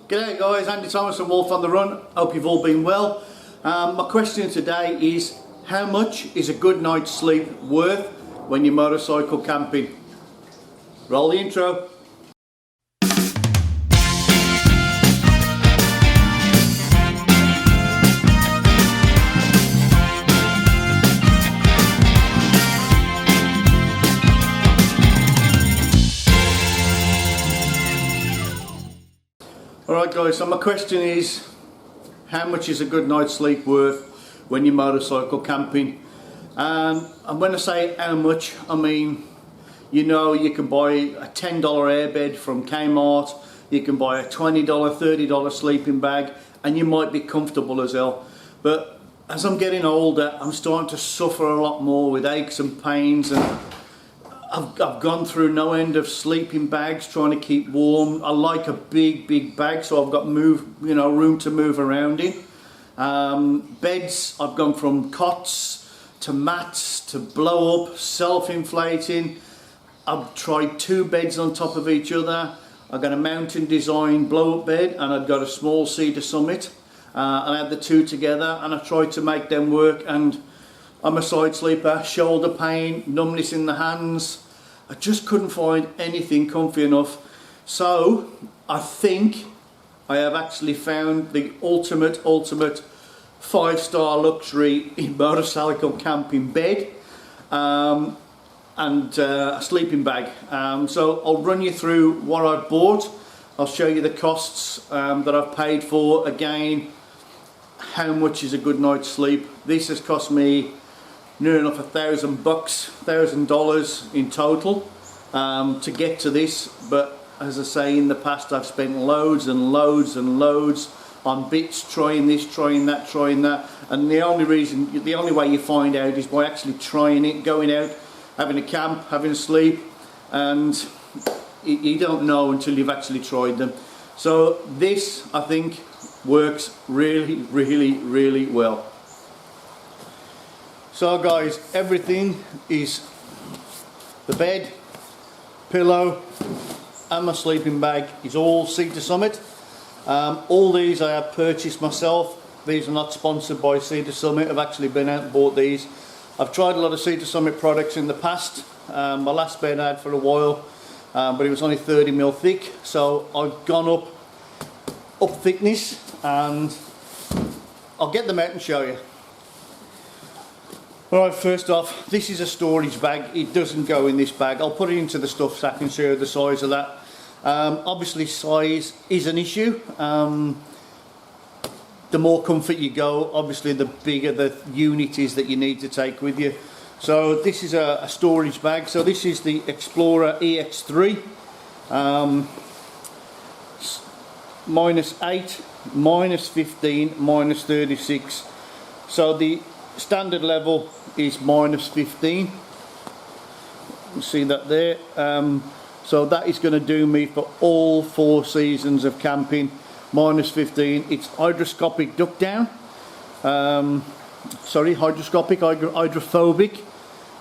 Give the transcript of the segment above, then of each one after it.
G'day guys, Andy Thomas and Wulf on the Run. Hope you've all been well. My question today is, how much is a good night's sleep worth when you're motorcycle camping? Roll the intro. Alright guys, so my question is, how much is a good night's sleep worth when you're motorcycle camping? And when I say how much, I mean, you know, you can buy a $10 airbed from Kmart, you can buy a $20, $30 sleeping bag, and you might be comfortable as hell. But as I'm getting older, I'm starting to suffer a lot more with aches and pains, and I've gone through no end of sleeping bags trying to keep warm. I like a big bag, so I've got room to move around in. Beds, I've gone from cots to mats to blow up, self-inflating. I've tried 2 beds on top of each other. I've got a mountain design blow up bed, and I've got a small cedar summit. And I had the 2 together, and I tried to make them work, and I'm a side sleeper, shoulder pain, numbness in the hands. I just couldn't find anything comfy enough. So I think I have actually found the ultimate 5-star luxury in motorcycle camping bed and a sleeping bag. So I'll run you through what I've bought. I'll show you the costs that I've paid for. Again, how much is a good night's sleep? This has cost me near enough $1,000 in total to get to this. But as I say, in the past I've spent loads and loads on bits, trying this, trying that, and the only way you find out is by actually trying it, going out, having a camp, having a sleep, and you don't know until you've actually tried them. So this, I think, works really well. So guys, everything is the bed, pillow, and my sleeping bag is all Cedar Summit. All these I have purchased myself. These are not sponsored by Cedar Summit. I've actually been out and bought these. I've tried a lot of Cedar Summit products in the past. My last bed I had for a while, but it was only 30mm thick. So I've gone up thickness, and I'll get them out and show you. Alright, first off, this is a storage bag. It doesn't go in this bag. I'll put it into the stuff sack and show you the size of that. Obviously size is an issue. The more comfort you go, obviously the bigger the unit is that you need to take with you. So this is a storage bag. So this is the Explorer EX3. -8, -15, -36. So the standard level is -15. You see that there. So that is going to do me for all 4 seasons of camping. -15. It's hydroscopic duck down.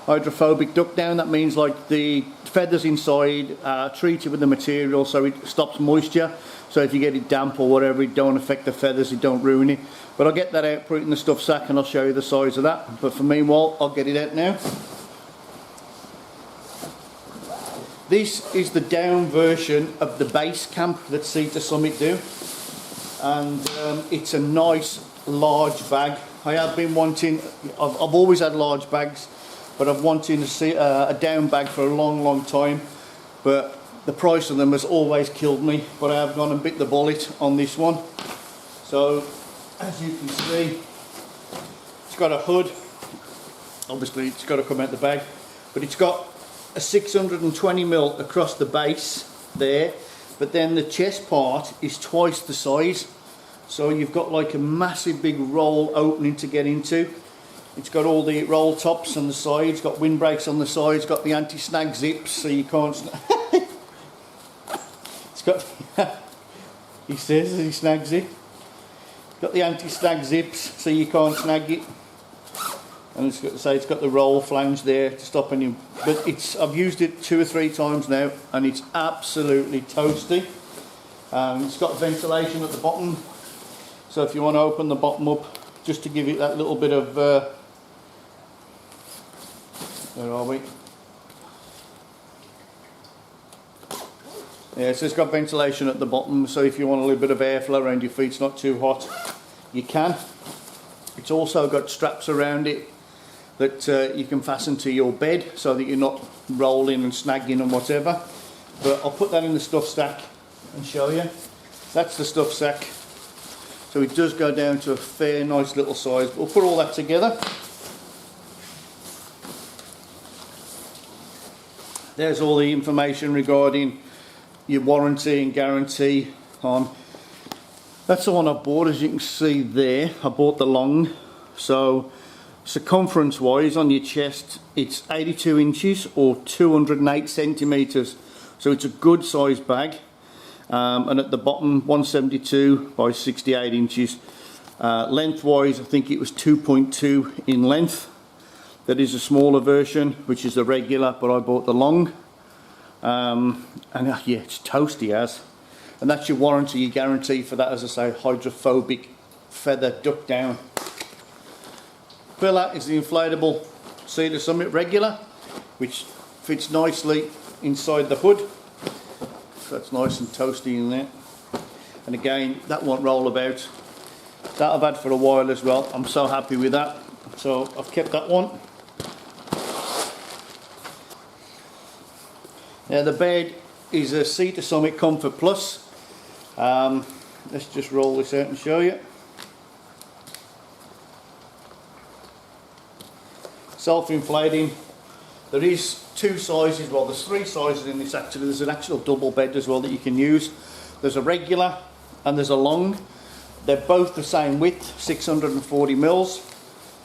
Hydrophobic duck down. That means like the feathers inside are treated with the material so it stops moisture. So if you get it damp or whatever, it don't affect the feathers, it don't ruin it. But I'll get that out, put it in the stuff sack, and I'll show you the size of that. But for meanwhile, I'll get it out now. This is the down version of the base camp that Cedar Summit do. And it's a nice large bag. I have been wanting, I've always had large bags, but I've wanted to see a down bag for a long time. But the price of them has always killed me. But I have gone and bit the bullet on this one. So, as you can see, it's got a hood. Obviously it's got to come out the bag, but it's got a 620mm across the base there, but then the chest part is twice the size, so you've got like a massive big roll opening to get into. It's got all the roll tops on the sides, got windbreaks on the sides, got the anti-snag zips so you can't it's got he says he snags it. Got the anti-snag zips so you can't snag it, and it's got to say it's got the roll flange there to stop any. But I've used it 2 or 3 times now, and it's absolutely toasty. It's got ventilation at the bottom, so if you want to open the bottom up just to give it that little bit of where are we? Yeah, so it's got ventilation at the bottom, so if you want a little bit of airflow around your feet, it's not too hot, you can. It's also got straps around it that you can fasten to your bed so that you're not rolling and snagging and whatever. But I'll put that in the stuff stack and show you. That's the stuff sack. So it does go down to a fair nice little size. We'll put all that together. There's all the information regarding your warranty and guarantee on. That's the one I bought, as you can see there. I bought the long. So circumference wise on your chest, it's 82 inches or 208 centimeters. So it's a good size bag. And at the bottom, 172 by 68 inches. Lengthwise, I think it was 2.2 in length. That is a smaller version, which is the regular, but I bought the long. And yeah, it's toasty as. And that's your warranty, your guarantee for that, as I say, hydrophobic feather duck down. Filler is the inflatable Cedar Summit regular, which fits nicely inside the hood. So that's nice and toasty in there. And again, that won't roll about. That I've had for a while as well. I'm so happy with that. So I've kept that one. Now the bed is a Cedar Summit Comfort Plus. Let's just roll this out and show you. Self-inflating. There is two sizes, well there's three sizes in this actually. There's an actual double bed as well that you can use. There's a regular and there's a long. They're both the same width, 640 mils,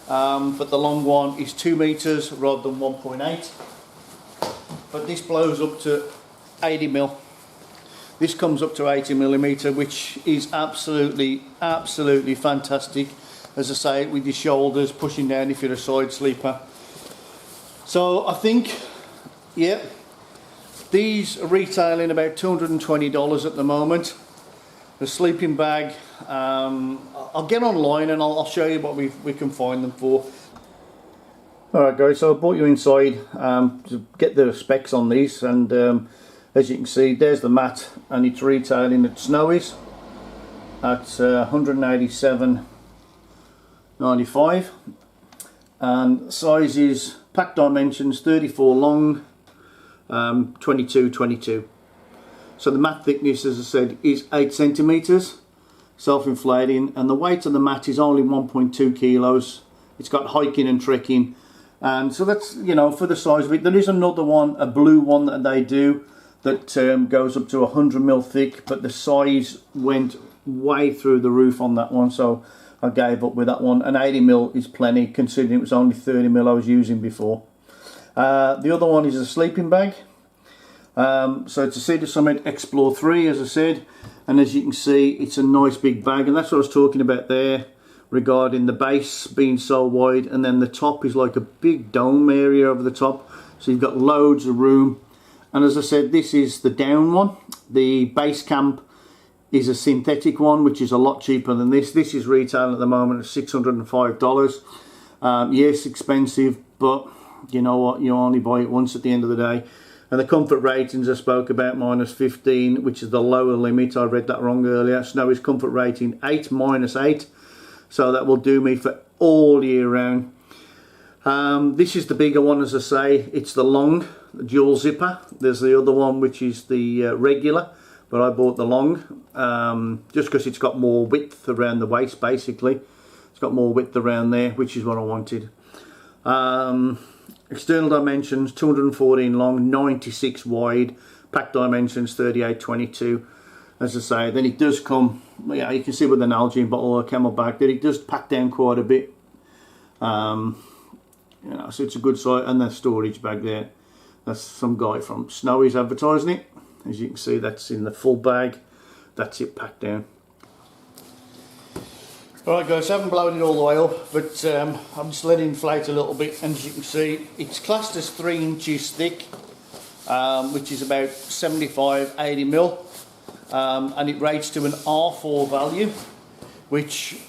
but the long one is 2 meters rather than 1.8. But this blows up to 80 mil. This comes up to 80 millimeter, which is absolutely fantastic. As I say, with your shoulders pushing down if you're a side sleeper. So I think, yeah, these are retailing about $220 at the moment. The sleeping bag, I'll get online and I'll show you what we can find them for. Alright guys, so I brought you inside to get the specs on these, and as you can see, there's the mat, and it's retailing at Snowy's at $187.95, and sizes, pack dimensions 34 long, 22. So the mat thickness, as I said, is 8 centimeters, self-inflating, and the weight of the mat is only 1.2 kilos. It's got hiking and trekking, and so that's, you know, for the size of it. There is another one, a blue one that they do, that goes up to 100 mil thick, but the size went way through the roof on that one, so I gave up with that one. And 80 mil is plenty, considering it was only 30 mil I was using before. The other one is a sleeping bag. So it's a Cedar Summit Explore 3, as I said, and as you can see, it's a nice big bag, and that's what I was talking about there regarding the base being so wide, and then the top is like a big dome area over the top, so you've got loads of room. And as I said, this is the down one. The base camp is a synthetic one, which is a lot cheaper than this. This is retailing at the moment at $605. Yes, expensive, but you know what? You only buy it once at the end of the day. And the comfort ratings I spoke about, -15, which is the lower limit. I read that wrong earlier. Snowy's comfort rating 8 -8. So that will do me for all year round. This is the bigger one, as I say. It's the long, the dual zipper. There's the other one, which is the regular, but I bought the long just because it's got more width around the waist. Basically, it's got more width around there, which is what I wanted. External dimensions 214 long, 96 wide. Pack dimensions 38-22. As I say, then it does come, yeah, you can see with an Nalgene bottle or a Camelback that it does pack down quite a bit. You know, so it's a good size. And the storage bag there, that's some guy from Snowy's advertising it. As you can see, that's in the full bag. That's it packed down. Alright guys, I haven't blown it all the way up, but I'm just letting it inflate a little bit. And as you can see, it's classed as 3 inches thick, which is about 75-80 mil. and it rates to an R4 value, which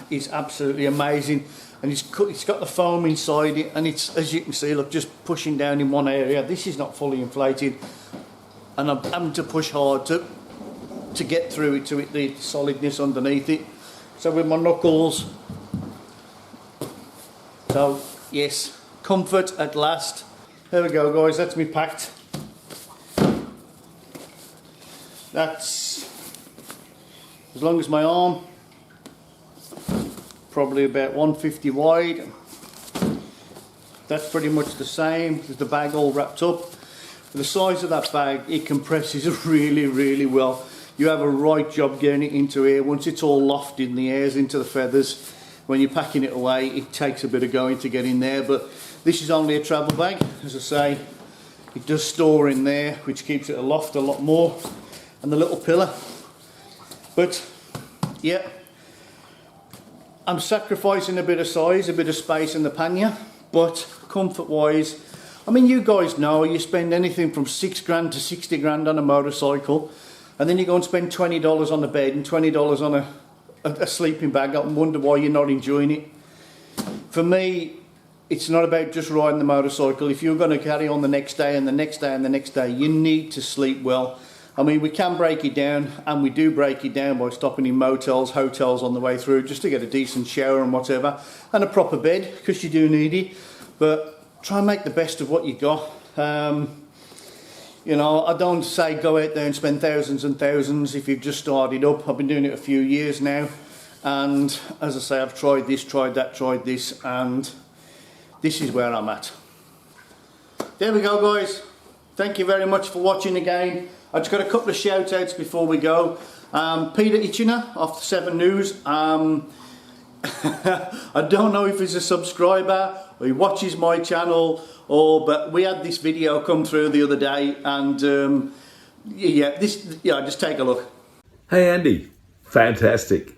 is absolutely amazing. And it's got the foam inside it, and it's, as you can see, look, just pushing down in one area. This is not fully inflated, and I'm having to push hard to get through it to the solidness underneath it. So with my knuckles, so yes, comfort at last. There we go, guys, that's me packed. That's as long as my arm, probably about 150 wide. That's pretty much the same with the bag all wrapped up. For the size of that bag, it compresses really well. You have a right job getting it into here. Once it's all lofted in the airs into the feathers, when you're packing it away, it takes a bit of going to get in there. But this is only a travel bag, as I say. It does store in there, which keeps it aloft a lot more. And the little pillar. But yeah, I'm sacrificing a bit of size, a bit of space in the pannier, but comfort wise, I mean, you guys know you spend anything from 6 grand to 60 grand on a motorcycle, and then you go and spend $20 on the bed and $20 on a sleeping bag and wonder why you're not enjoying it. For me, it's not about just riding the motorcycle. If you're going to carry on the next day and the next day and the next day, you need to sleep well. I mean, we can break it down, and we do break it down by stopping in motels, hotels on the way through, just to get a decent shower and whatever, and a proper bed, because you do need it. But try and make the best of what you got. You know, I don't say go out there and spend thousands and thousands if you've just started up. I've been doing it a few years now, and as I say, I've tried this, tried that, tried this, and this is where I'm at. There we go, guys. Thank you very much for watching again. I just got a couple of shout outs before we go. Peter Itchiner off the 7 News. I don't know if he's a subscriber or he watches my channel, but we had this video come through the other day, and yeah, just take a look. Hey Andy, fantastic.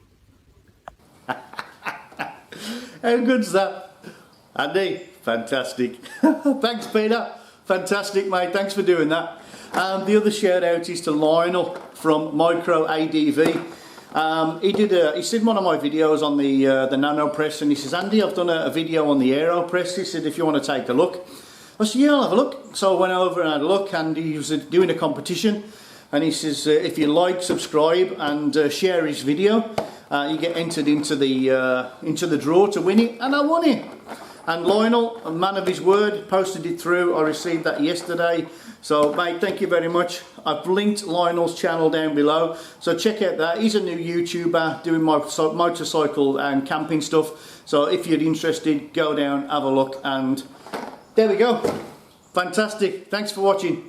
How good's that? Andy, fantastic. Thanks, Peter. Fantastic, mate. Thanks for doing that. The other shout out is to Lionel from Micro ADV. He seen one of my videos on the Nano Press, and he says, Andy, I've done a video on the Aero Press. He said, if you want to take a look. I said, yeah, I'll have a look. So I went over and had a look, and he was doing a competition, and he says, if you like, subscribe and share his video, you get entered into the draw to win it, and I won it. And Lionel, a man of his word, posted it through. I received that yesterday. So, mate, thank you very much. I've linked Lionel's channel down below. So check out that. He's a new YouTuber doing motorcycle and camping stuff. So if you're interested, go down, have a look. And there we go. Fantastic. Thanks for watching.